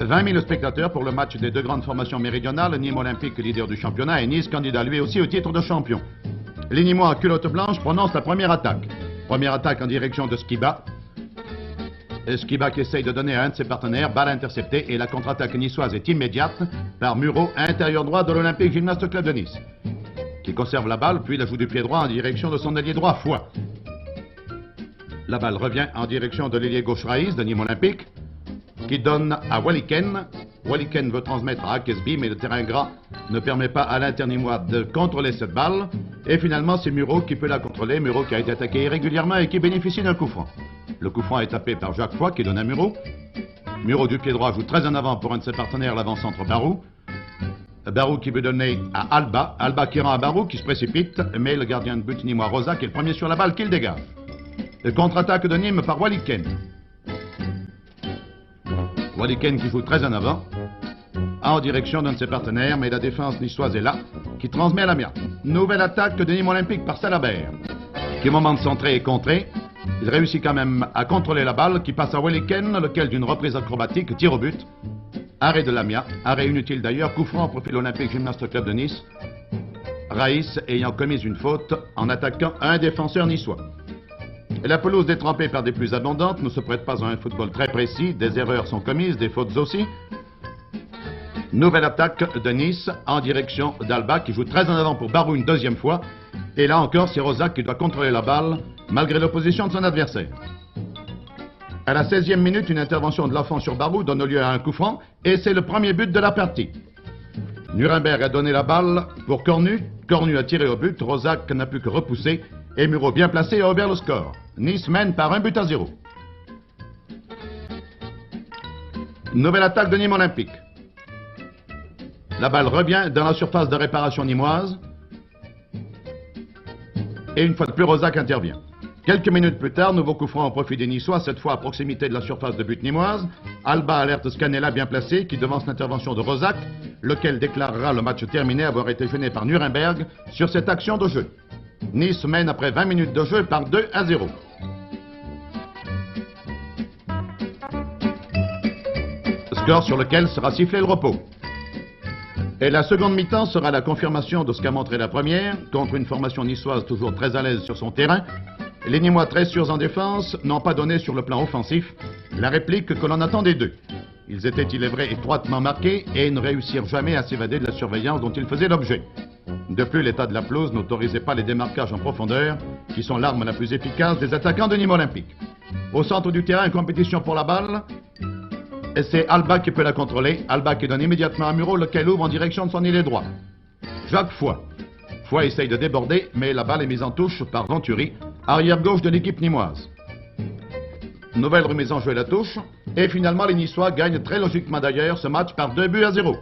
20 000 spectateurs pour le match des deux grandes formations méridionales, Nîmes Olympique, leader du championnat, et Nice, candidat lui aussi au titre de champion. Les Nîmois à culotte blanche prononcent la première attaque. Première attaque en direction de Skiba. Skiba qui essaye de donner à un de ses partenaires, balle interceptée, et la contre-attaque niçoise est immédiate par Muro, intérieur droit de l'Olympique Gymnaste Club de Nice, qui conserve la balle, puis la joue du pied droit en direction de son ailier droit, Foy. La balle revient en direction de l'ailier gauche Raïs de Nîmes Olympique, qui donne à Walliken. Walliken veut transmettre à Akesby, mais le terrain gras ne permet pas à l'Inter-Nîmois de contrôler cette balle. Et finalement, c'est Muro qui peut la contrôler. Muro qui a été attaqué irrégulièrement et qui bénéficie d'un coup franc. Le coup franc est tapé par Jacques Foy qui donne à Muro. Muro du pied droit joue très en avant pour un de ses partenaires, l'avant-centre Barou. Barou qui veut donner à Alba. Alba qui rend à Barou qui se précipite, mais le gardien de but nîmois Rosa qui est le premier sur la balle qu'il dégage. Le contre-attaque de Nîmes par Walliken. Walliken qui joue très en avant, en direction d'un de ses partenaires, mais la défense niçoise est là, qui transmet à Lamia. Nouvelle attaque de Nîmes Olympique par Salabert, qui au moment de centrer est contré. Il réussit quand même à contrôler la balle, qui passe à Walliken, lequel d'une reprise acrobatique tire au but. Arrêt de Lamia, arrêt inutile d'ailleurs, coup franc au profil Olympique Gymnaste Club de Nice. Raïs ayant commis une faute en attaquant un défenseur niçois. La pelouse détrempée par des pluies abondantes ne se prête pas à un football très précis. Des erreurs sont commises, des fautes aussi. Nouvelle attaque de Nice en direction d'Alba qui joue très en avant pour Barou une deuxième fois. Et là encore, c'est Rosac qui doit contrôler la balle malgré l'opposition de son adversaire. À la 16e minute, une intervention de l'enfant sur Barou donne lieu à un coup franc et c'est le premier but de la partie. Nuremberg a donné la balle pour Cornu. Cornu a tiré au but. Rosac n'a pu que repousser. Et Muro bien placé a ouvert le score. Nice mène par 1-0. Nouvelle attaque de Nîmes Olympique. La balle revient dans la surface de réparation nîmoise. Et une fois de plus, Rosac intervient. Quelques minutes plus tard, nouveau coup franc au profit des Niçois, cette fois à proximité de la surface de but nîmoise. Alba alerte Scanella bien placé, qui devance l'intervention de Rosac, lequel déclarera le match terminé avoir été gêné par Nuremberg sur cette action de jeu. Nice mène après 20 minutes de jeu par 2-0. Score sur lequel sera sifflé le repos. Et la seconde mi-temps sera la confirmation de ce qu'a montré la première, contre une formation niçoise toujours très à l'aise sur son terrain. Les Nîmois très sûrs en défense n'ont pas donné sur le plan offensif la réplique que l'on attendait d'eux. Ils étaient, il est vrai, étroitement marqués et ne réussirent jamais à s'évader de la surveillance dont ils faisaient l'objet. De plus, l'état de la pelouse n'autorisait pas les démarquages en profondeur, qui sont l'arme la plus efficace des attaquants de Nîmes Olympique. Au centre du terrain, compétition pour la balle, et c'est Alba qui peut la contrôler. Alba qui donne immédiatement à Muro, lequel ouvre en direction de son ailier droit. Jacques Foy. Foy essaye de déborder, mais la balle est mise en touche par Venturi, arrière gauche de l'équipe nîmoise. Nouvelle remise en jeu à la touche, et finalement les Niçois gagnent très logiquement d'ailleurs ce match par 2-0.